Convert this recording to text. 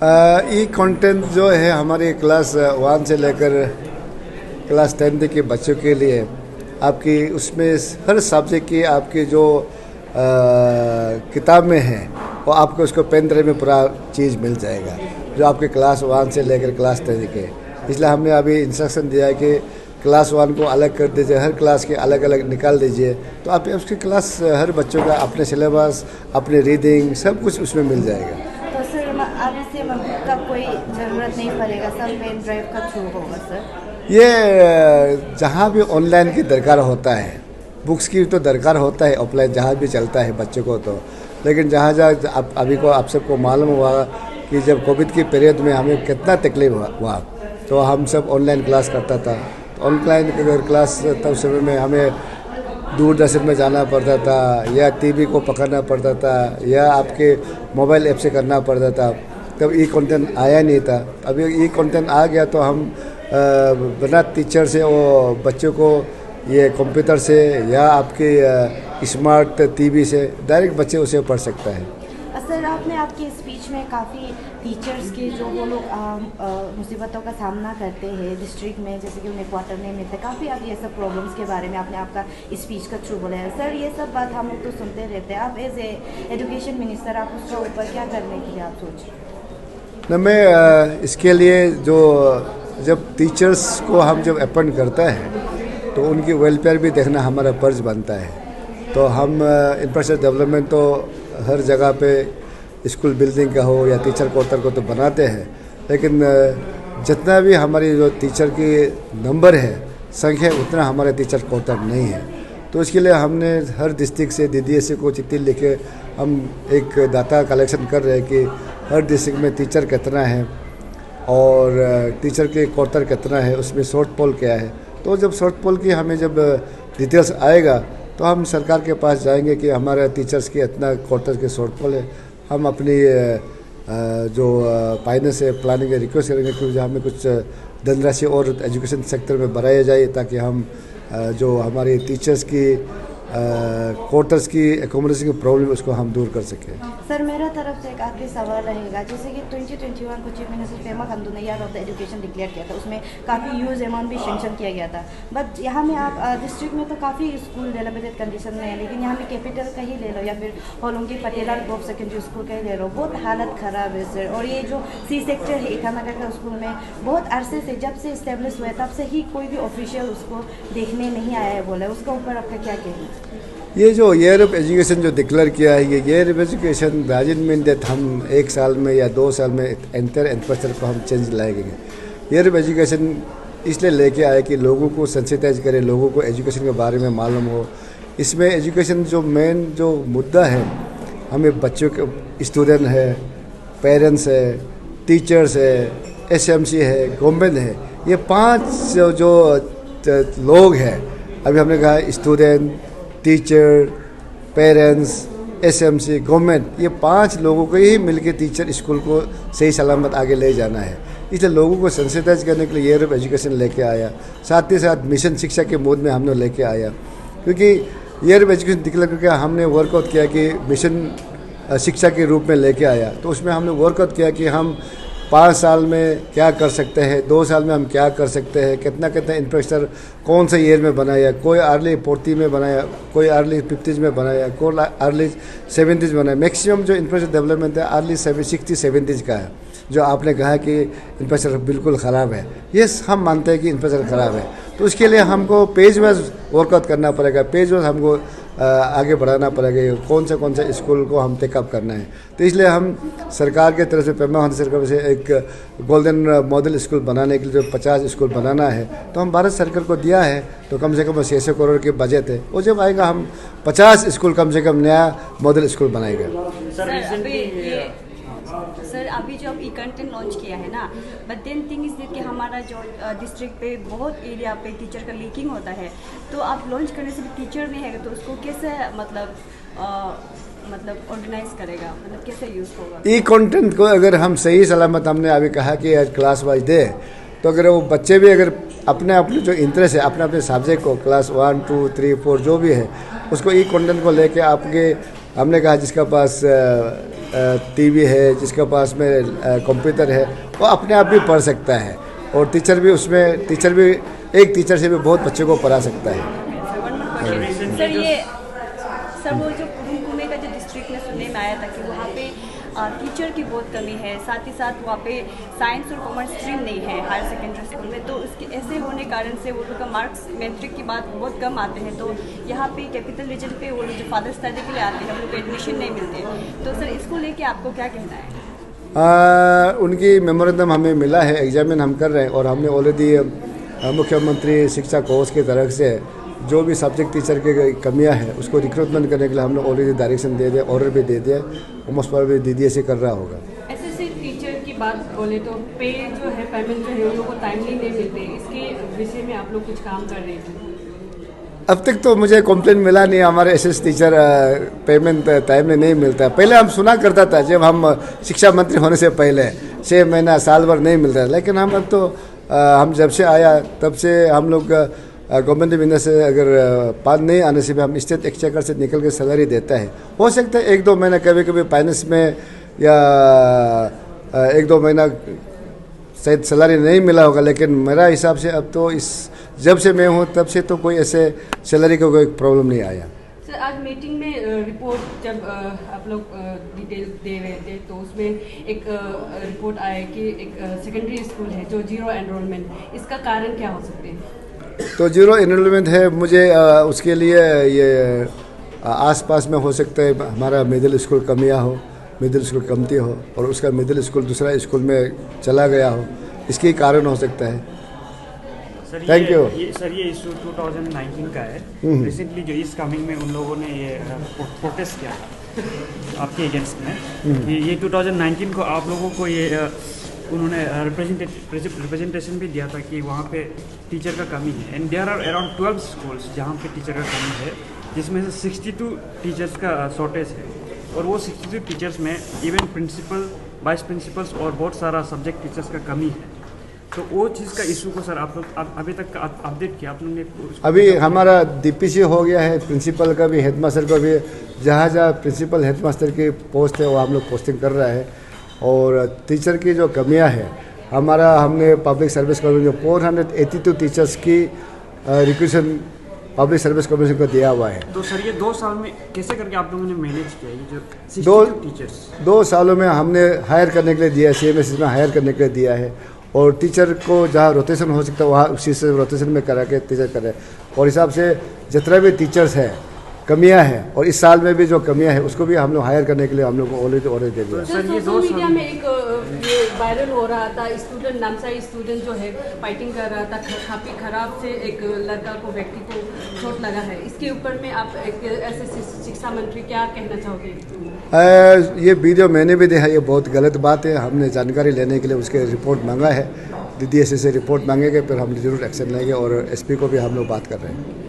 ई content जो है हमारी क्लास 1 से लेकर क्लास 10 तक के बच्चों के लिए आपकी उसमें हर सब्जेक्ट की आपकी जो किताब में है वो आपको उसको पेन ड्राइव में पूरा चीज़ मिल जाएगा जो आपके क्लास 1 से लेकर क्लास 10 के। इसलिए हमने अभी इंस्ट्रक्शन दिया है कि क्लास 1 को अलग कर दीजिए, हर क्लास के अलग अलग निकाल दीजिए, तो आप उसकी क्लास हर बच्चों का अपने सिलेबस, अपनी रीडिंग सब कुछ उसमें मिल जाएगा। तो सर अब इससे बुक का कोई ज़रूरत नहीं पड़ेगा, सब पेन ड्राइव का थ्रू होगा सर? ये जहाँ भी ऑनलाइन की दरकार होता है, बुक्स की तो दरकार होता है, ऑफलाइन जहाँ भी चलता है बच्चों को तो, लेकिन जहाँ जहाँ अभी को आप सबको मालूम हुआ कि जब कोविड की पीरियड में हमें कितना तकलीफ हुआ तो हम सब ऑनलाइन क्लास करता था। तो ऑनलाइन अगर क्लास तब समय में हमें दूरदर्शन में जाना पड़ता था या टीवी को पकड़ना पड़ता था या आपके मोबाइल ऐप से करना पड़ता था, तब ई कंटेंट आया नहीं था। अभी ई कंटेंट आ गया तो हम बिना टीचर से वो बच्चों को ये कंप्यूटर से या आपके स्मार्ट टीवी से डायरेक्ट बच्चे उसे पढ़ सकता है। सर आपने आपकी स्पीच में काफ़ी टीचर्स के जो वो लोग मुसीबतों का सामना करते हैं डिस्ट्रिक्ट में, जैसे कि उन्हें क्वार्टर नहीं मिलता, काफ़ी आप ये सब प्रॉब्लम्स के बारे में आपने आपका स्पीच का थ्रू बोला है। सर ये सब बात हम लोग तो सुनते रहते हैं, आप एज ए एजुकेशन मिनिस्टर आप उसका ऊपर क्या करने के लिए आप सोच रहे हैं? मैं इसके लिए जो जब टीचर्स को हम जब अपॉइंट करता है तो उनकी वेलफेयर भी देखना हमारा फर्ज बनता है। तो हम इंफ्रास्ट्रक्चर डेवलपमेंट तो हर जगह पे स्कूल बिल्डिंग का हो या टीचर क्वार्टर को तो बनाते हैं, लेकिन जितना भी हमारी जो टीचर की नंबर है संख्या उतना हमारे टीचर क्वार्टर नहीं है। तो इसके लिए हमने हर डिस्ट्रिक्ट से DDSE को चिट्ठी लिखे हम एक डाटा कलेक्शन कर रहे हैं कि हर डिस्ट्रिक्ट में टीचर कितना है और टीचर के क्वार्टर कितना है, उसमें शॉर्ट फॉल क्या है। तो जब शॉर्ट फॉल की हमें जब डिटेल्स आएगा तो हम सरकार के पास जाएंगे कि हमारे टीचर्स की इतना क्वार्टर के शॉर्ट फॉल है, हम अपनी जो फाइनेंस से प्लानिंग रिक्वेस्ट करेंगे कि हमें कुछ धनराशि और एजुकेशन सेक्टर में बढ़ाया जाए ताकि हम जो हमारी टीचर्स की क्वार्टर्स की एकोमोडेशन की प्रॉब्लम उसको हम दूर कर सकें। सर मेरा तरफ से एक आखिरी सवाल रहेगा, जैसे कि 2021 को चीफ मिनिस्टर पेमा खांडू ने year of the education declare किया था, उसमें काफ़ी यूज अमाउंट भी सेंक्शन किया गया था। बट यहाँ में आप डिस्ट्रिक्ट में तो काफ़ी स्कूल डेवलपमेंट कंडीशन में है, लेकिन यहाँ में कैपिटल का ही ले लो या फिर होलोंगी पटेला ग्रोव सेकेंडरी स्कूल का ही ले लो, बहुत हालत ख़राब है सर। और ये जो C सेक्टर है ईटानगर का स्कूल में बहुत अरसे से जब से इस्टेब्लिश हुआ है तब से ही कोई भी ऑफिशियल उसको देखने नहीं आया है बोला, उसका ऊपर आपका क्या कहना है? ये जो ईयर ऑफ एजुकेशन जो डिक्लेयर किया है, ये year of education Rajan mean that हम 1 साल में या 2 साल में एंटायर इंफ्रास्ट्रक्चर को हम चेंज लाएंगे। ईयर ऑफ एजुकेशन इसलिए लेके आए कि लोगों को सेंसिटाइज करें, लोगों को एजुकेशन के बारे में मालूम हो। इसमें एजुकेशन जो मेन जो मुद्दा है, हमें बच्चों के स्टूडेंट है, पेरेंट्स है, टीचर्स है, SMC है, गवर्नमेंट है, ये 5 जो लोग हैं। अभी हमने कहा student, teacher, parents, SMC, government, ये 5 लोगों को ही मिलकर टीचर स्कूल को सही सलामत आगे ले जाना है। इसलिए लोगों को सेंसिटाइज करने के लिए ईयर ऑफ एजुकेशन लेके आया, साथ ही साथ मिशन शिक्षा के मोड में हमने लेके आया, क्योंकि ईयर ऑफ एजुकेशन डिक्लेयर करके हमने वर्कआउट किया कि मिशन शिक्षा के रूप में लेके आया। तो उसमें हमने वर्कआउट किया कि हम 5 साल में क्या कर सकते हैं, 2 साल में हम क्या कर सकते हैं, कितना कितना इंफ्रास्ट्रक्चर कौन से ईयर में बनाया, कोई अर्ली 40 में बनाया, कोई अर्ली 50s में बनाया, कोई अर्ली 70s बनाया। मैक्सिमम जो इंफ्रास्ट्रक्चर डेवलपमेंट है अर्ली 60-70s का है। जो आपने कहा कि इंफ्रास्ट्रक्चर बिल्कुल ख़राब है, ये हम मानते हैं कि इंफ्रास्ट्रक्चर ख़राब है, तो उसके लिए हमको पेज वाइज वर्कआउट करना पड़ेगा, पेज वाइज हमको आगे बढ़ाना पड़ेगा, कौन सा स्कूल को हम टेकअप करना है। तो इसलिए हम सरकार के तरफ से पेमा खांडू सरकार से एक गोल्डन मॉडल स्कूल बनाने के लिए जो 50 स्कूल बनाना है, तो हम भारत सरकार को दिया है, तो कम से कम 600 करोड़ के बजट है, वो जब आएगा हम 50 स्कूल कम से कम नया मॉडल स्कूल बनाएगा। सर अभी जो अब ई कंटेंट लॉन्च किया है ना, but then thing is that कि हमारा जो डिस्ट्रिक्ट पे बहुत एरिया पे टीचर का लीकिंग होता है, तो आप लॉन्च करने से भी टीचर नहीं है तो उसको कैसे मतलब ऑर्गेनाइज करेगा, मतलब कैसे यूज़ होगा? ई कंटेंट को अगर हम सही सलामत, हमने अभी कहा कि क्लास वाइज दे, तो अगर वो बच्चे भी अगर अपने अपने जो इंटरेस्ट है अपने अपने सब्जेक्ट को क्लास 1, 2, 3, 4 जो भी है उसको ई कंटेंट को लेके आपके हमने कहा जिसका पास टीवी है, जिसका पास में कंप्यूटर है, वो अपने आप भी पढ़ सकता है और टीचर भी एक टीचर से भी बहुत बच्चों को पढ़ा सकता है। सर वो जो कुरुकुमे का जो डिस्ट्रिक्ट में सुनने में आया था कि वहाँ पे टीचर की बहुत कमी है, साथ ही साथ वहाँ पे साइंस और कॉमर्स स्ट्रीम नहीं है हायर सेकेंडरी स्कूल में, तो उसके ऐसे होने कारण से वो लोग का मार्क्स मैट्रिक की बात बहुत कम आते हैं। तो यहाँ पे कैपिटल रीजन पे वो लोग जो फादर स्टडी के लिए आते हैं, हम लोग को एडमिशन नहीं मिलते। तो सर इसको लेके आपको क्या कहना है? उनकी मेमोरेंडम हमें मिला है, एग्जामिन हम कर रहे हैं और हमने ऑलरेडी मुख्यमंत्री शिक्षा कोष की तरफ से जो भी सब्जेक्ट टीचर की कमियां हैं उसको रिक्रूटमेंट करने के लिए हमने ऑलरेडी डायरेक्शन दे दिया, ऑर्डर भी दे दिया। मोस्ट प्रोबेबली दीदी ऐसे कर रहा होगा। एसएससी टीचर की बात बोले तो पे जो है, पेमेंट जो है उन लोगों को टाइमली नहीं मिलते, इसके विषय में आप लोग कुछ काम कर रहे हैं? अब तक तो मुझे कंप्लेन मिला नहीं हमारे एसएस टीचर पेमेंट टाइम में नहीं मिलता। पहले हम सुना करता था जब हम शिक्षा मंत्री होने से पहले 6 महीना साल भर नहीं मिलता, लेकिन हम अब तो हम जब से आया तब से हम लोग गवर्नमेंट बिजनेस से अगर पास नहीं आने से भी हम स्टेट एक्सचेकर से निकल के सैलरी देता है। हो सकता है 1-2 महीना कभी कभी फाइनेंस में या 1-2 महीना शायद सैलरी नहीं मिला होगा, लेकिन मेरा हिसाब से अब तो जब से मैं हूँ तब से तो कोई ऐसे सैलरी का कोई प्रॉब्लम नहीं आया। सर आज मीटिंग में रिपोर्ट जब आप लोग डिटेल दे रहे थे तो उसमें एक रिपोर्ट आया कि एक सेकेंडरी स्कूल है जो 0 एनरोलमेंट, इसका कारण क्या हो सकते हैं? तो 0 एनरोलमेंट है, मुझे उसके लिए ये आसपास में हो सकता है हमारा मिडिल स्कूल कमियाँ हो, मिडिल स्कूल कमती हो और उसका मिडिल स्कूल दूसरा स्कूल में चला गया हो, इसके कारण हो सकता है। Thank you. सर ये इशू 2019 का है। रिसेंटली जो इस कमिंग में उन लोगों ने ये प्रोटेस्ट किया था आपके अगेंस्ट में कि ये 2019 को आप लोगों को ये उन्होंने रिप्रेजेंटेशन भी दिया था कि वहाँ पे टीचर का कमी है and there are around 12 schools जहाँ पे टीचर का कमी है, जिसमें से 62 टीचर्स का शॉर्टेज है और वो 62 टीचर्स में इवन प्रिंसिपल, वाइस प्रिंसिपल्स और बहुत सारा सब्जेक्ट टीचर्स का कमी है। तो वो चीज़ का इशू को सर आप लोग अभी तक अपडेट किया आप लोगों ने? अभी हमारा डीपीसी हो गया है, प्रिंसिपल का भी, हेडमास्टर का भी, जहाँ जहाँ प्रिंसिपल हेडमास्टर की पोस्ट है वो हम लोग पोस्टिंग कर रहा है। और टीचर की जो कमियां है हमने पब्लिक सर्विस कमीशन 482 टीचर्स की रिक्वेशन पब्लिक सर्विस कमीशन को दिया हुआ है। तो सर ये 2 साल में कैसे करके आप लोगों ने मैनेज किया ये जो 62 टीचर्स? 2 सालों में हमने हायर करने के लिए दिया है, CMS में हायर करने के लिए दिया है और टीचर को जहाँ रोटेशन हो सकता है वहाँ उसी से रोटेशन में करा के टीचर करें और हिसाब से जितना भी टीचर्स हैं कमियां हैं और इस साल में भी जो कमियां हैं उसको भी हम लोग हायर करने के लिए हम लोग को ऑलरेडी ऑर्डर दे दिया। सर सोशल मीडिया में एक ये वायरल हो रहा था, स्टूडेंट नामसाई स्टूडेंट जो है फाइटिंग कर रहा था, काफ़ी खराब से एक लड़का को, व्यक्ति को चोट लगा है, इसके ऊपर में आप एक ऐसे शिक्षा मंत्री क्या कहना चाहोगे? ये वीडियो मैंने भी देखा, ये बहुत गलत बात है। हमने जानकारी लेने के लिए उसके रिपोर्ट मांगा है, DDSA से रिपोर्ट मांगेंगे, फिर हम जरूर एक्शन लेंगे और SP को भी हम लोग बात कर रहे हैं।